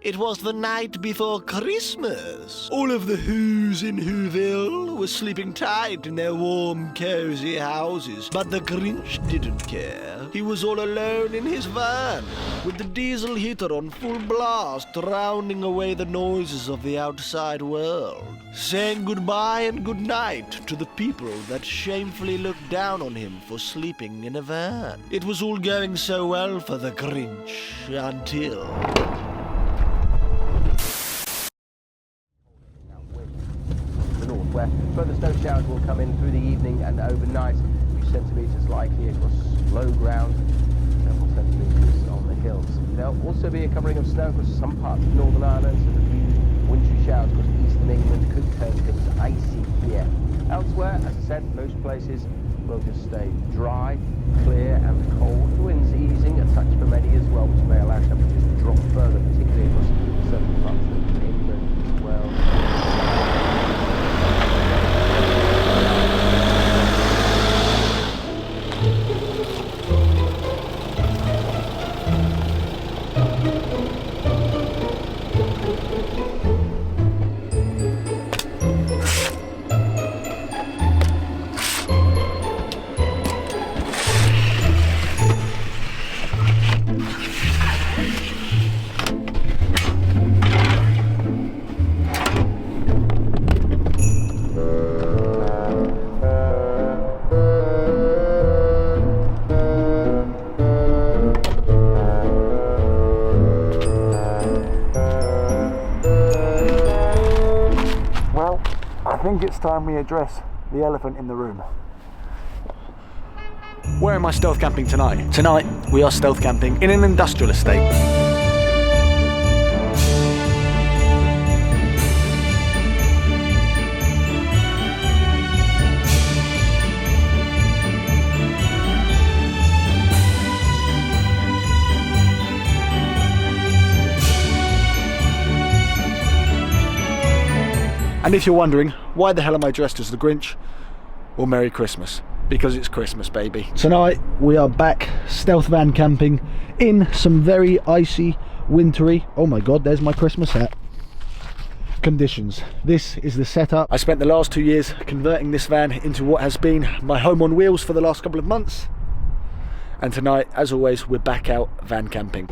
It was the night before Christmas. All of the Who's in Whoville were sleeping tight in their warm, cozy houses, but the Grinch didn't care. He was all alone in his van, with the diesel heater on full blast, drowning away the noises of the outside world, saying goodbye and good night to the people that shamefully looked down on him for sleeping in a van. It was all going so well for the Grinch until... where further snow showers will come in through the evening and overnight. A few centimetres likely across low ground, several centimetres on the hills. There'll also be a covering of snow across some parts of Northern Ireland, so a few wintry showers across eastern England could turn things icy here. Elsewhere, as I said, most places will just stay dry, clear and cold. The winds easing a touch for many as well, which may allow temperatures to drop further, particularly across certain parts of England as well. I think it's time we address the elephant in the room. Where am I stealth camping tonight? Tonight we are stealth camping in an industrial estate. And if you're wondering, why the hell am I dressed as the Grinch? Well, Merry Christmas. Because it's Christmas, baby. Tonight, we are back stealth van camping in some very icy, wintry, oh my God, there's my Christmas hat, conditions. This is the setup. I spent the last 2 years converting this van into what has been my home on wheels for the last couple of months. And tonight, as always, we're back out van camping.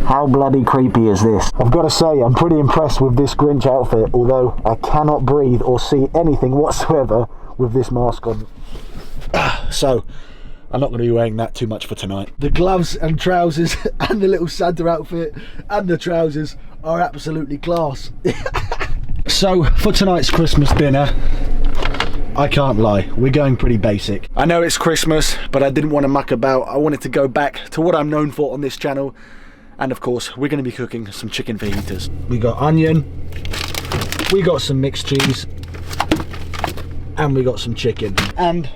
How bloody creepy is this? I've got to say, I'm pretty impressed with this Grinch outfit, although I cannot breathe or see anything whatsoever with this mask on. So, I'm not going to be wearing that too much for tonight. The gloves and trousers and the little Santa outfit and the trousers are absolutely class. So, for tonight's Christmas dinner, I can't lie, we're going pretty basic. I know it's Christmas, but I didn't want to muck about. I wanted to go back to what I'm known for on this channel. And of course, we're going to be cooking some chicken fajitas. We got onion, we got some mixed cheese, and we got some chicken. And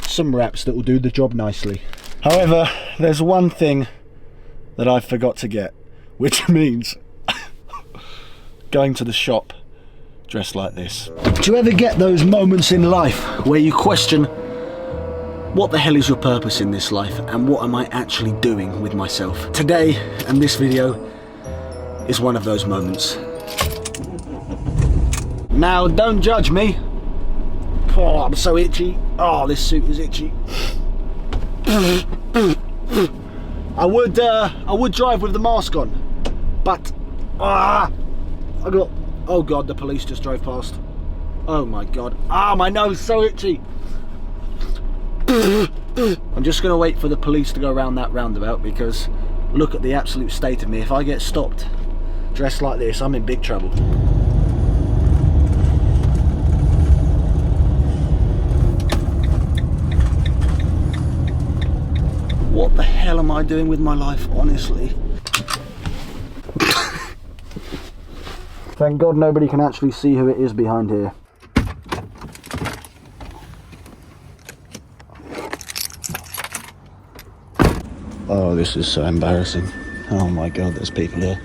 some wraps that will do the job nicely. However, there's one thing that I forgot to get, which means going to the shop dressed like this. Do you ever get those moments in life where you question, what the hell is your purpose in this life and what am I actually doing with myself? Today, and this video, is one of those moments. Now, don't judge me. Oh, I'm so itchy. Oh, this suit is itchy. I would drive with the mask on, but oh God, the police just drove past. Oh my God. My nose is so itchy. I'm just going to wait for the police to go around that roundabout because look at the absolute state of me. If I get stopped dressed like this, I'm in big trouble. What the hell am I doing with my life, honestly? Thank God nobody can actually see who it is behind here. Oh, this is so embarrassing. Oh my God, there's people here.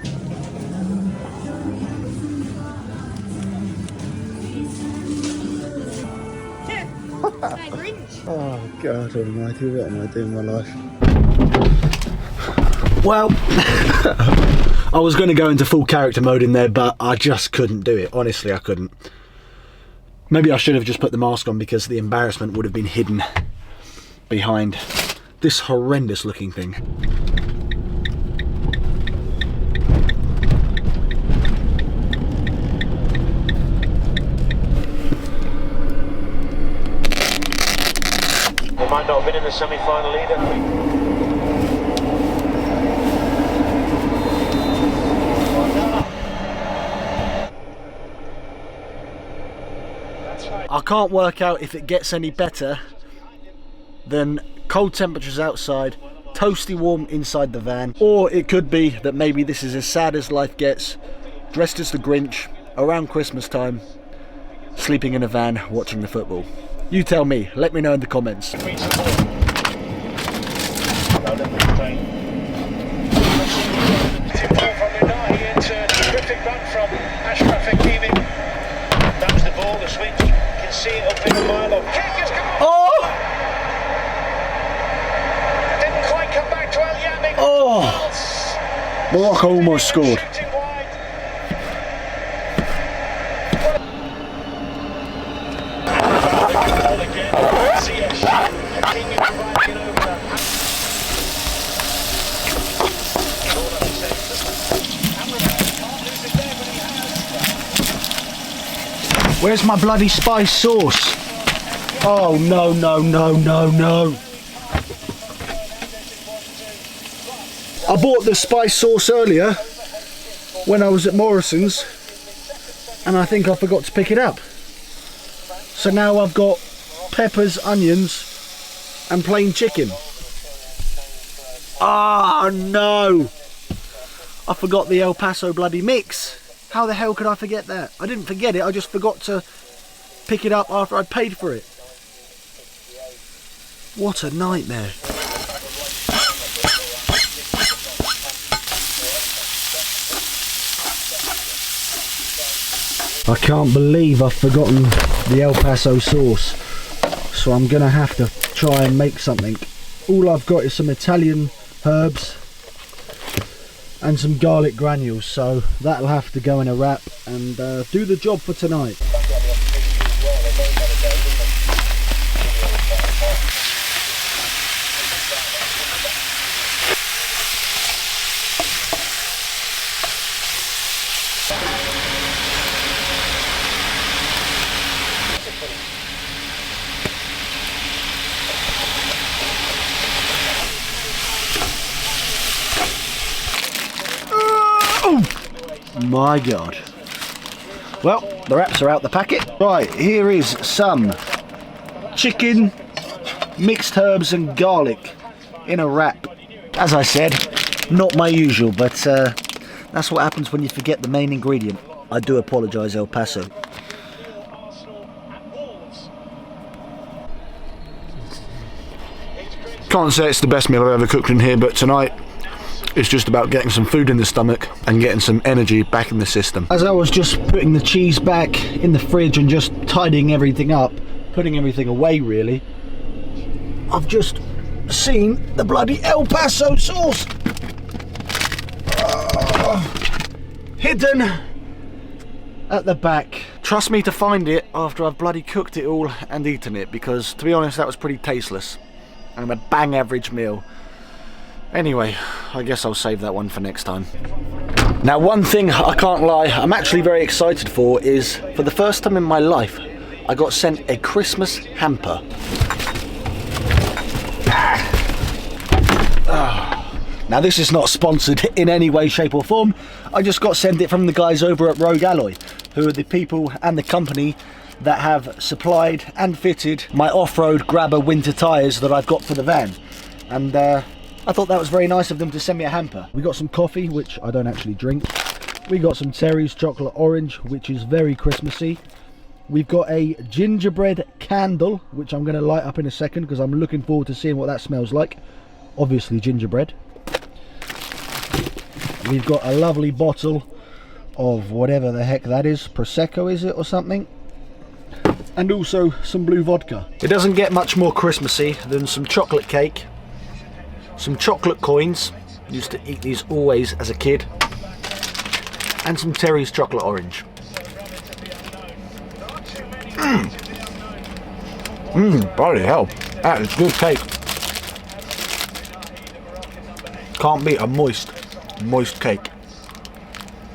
Hi, Grinch. Oh God almighty, what am I doing with my life? Well, I was going to go into full character mode in there, but I just couldn't do it. Honestly, I couldn't. Maybe I should have just put the mask on because the embarrassment would have been hidden behind this horrendous looking thing. They might not have been in the semi-final either. I can't work out if it gets any better than cold temperatures outside, toasty warm inside the van, or it could be that maybe this is as sad as life gets, dressed as the Grinch around Christmas time, sleeping in a van watching the football. You tell me, let me know in the comments. Oh! Morocco almost scored. Where's my bloody spice sauce? Oh no, no, no, no, no. I bought the spice sauce earlier when I was at Morrison's and I think I forgot to pick it up. So now I've got peppers, onions and plain chicken. Ah, no! I forgot the El Paso bloody mix. How the hell could I forget that? I didn't forget it, I just forgot to pick it up after I'd paid for it. What a nightmare. I can't believe I've forgotten the El Paso sauce, so I'm gonna have to try and make something. All I've got is some Italian herbs and some garlic granules, so that'll have to go in a wrap and do the job for tonight. My God. Well, the wraps are out the packet. Right, here is some chicken, mixed herbs and garlic in a wrap. As I said, not my usual, but that's what happens when you forget the main ingredient. I do apologise, El Paso. Can't say it's the best meal I've ever cooked in here, but tonight it's just about getting some food in the stomach and getting some energy back in the system. As I was just putting the cheese back in the fridge and just tidying everything up, putting everything away really, I've seen the bloody El Paso sauce hidden at the back. Trust me to find it after I've bloody cooked it all and eaten it, because to be honest that was pretty tasteless and a bang average meal. Anyway, I guess I'll save that one for next time. Now, one thing I can't lie, I'm actually very excited for is, for the first time in my life, I got sent a Christmas hamper. Now, this is not sponsored in any way, shape or form. I just got sent it from the guys over at Rogue Alloy, who are the people and the company that have supplied and fitted my off-road grabber winter tyres that I've got for the van. And I thought that was very nice of them to send me a hamper. We got some coffee, which I don't actually drink. We got some Terry's chocolate orange, which is very Christmassy. We've got a gingerbread candle, which I'm going to light up in a second because I'm looking forward to seeing what that smells like. Obviously gingerbread. We've got a lovely bottle of whatever the heck that is. Prosecco, is it, or something? and also some blue vodka. It doesn't get much more Christmassy than some chocolate cake, some chocolate coins, used to eat these always as a kid, and some Terry's chocolate orange. Bloody hell, that is good cake. Can't beat a moist cake.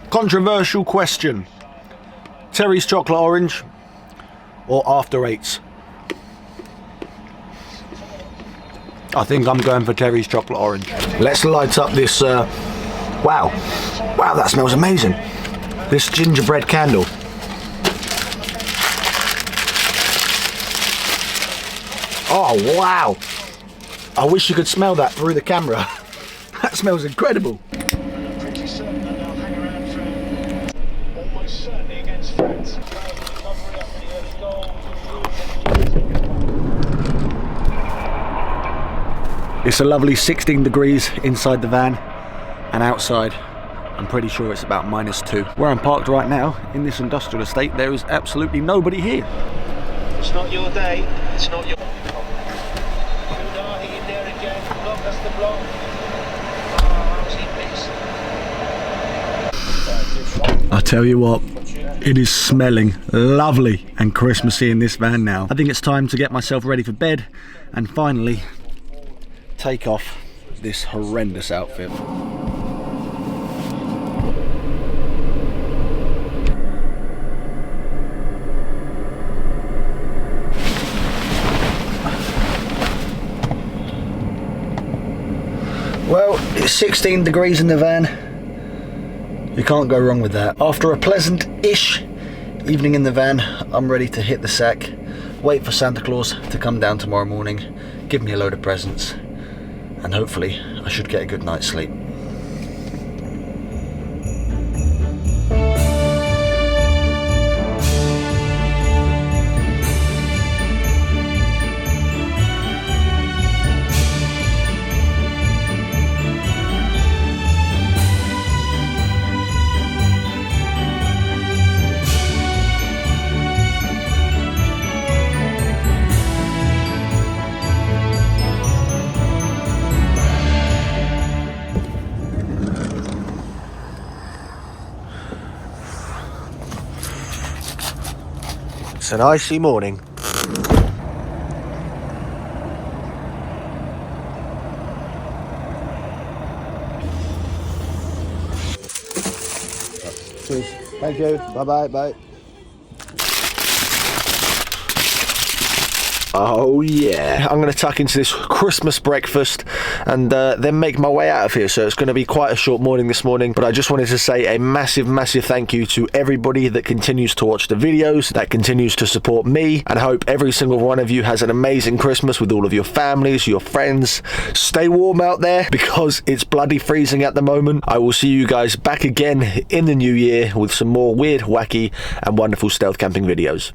Controversial question. Terry's chocolate orange or After Eights? I think I'm going for Terry's chocolate orange. Let's light up this, wow, that smells amazing. This gingerbread candle. Oh wow, I wish you could smell that through the camera. That smells incredible. Pretty certain that they'll hang around for almost certainly against France. Recovery up the early goal. It's a lovely 16 degrees inside the van, and outside I'm pretty sure it's about -2. Where I'm parked right now, in this industrial estate, there is absolutely nobody here. It's not your day. It's not your. In there again. Block, that's the block. I tell you what, it is smelling lovely and Christmassy in this van now. I think it's time to get myself ready for bed and finally take off this horrendous outfit. Well, it's 16 degrees in the van. You can't go wrong with that. After a pleasant-ish evening in the van, I'm ready to hit the sack, wait for Santa Claus to come down tomorrow morning, give me a load of presents, and hopefully I should get a good night's sleep. It's an icy morning. Cheers. Thank you. Bye-bye. Bye. Oh yeah, I'm going to tuck into this Christmas breakfast and then make my way out of here. So it's going to be quite a short morning this morning, but I just wanted to say a massive thank you to everybody that continues to watch the videos, that continues to support me, and I hope every single one of you has an amazing Christmas with all of your families, your friends. Stay warm out there because it's bloody freezing at the moment. I will see you guys back again in the new year with some more weird, wacky and wonderful stealth camping videos.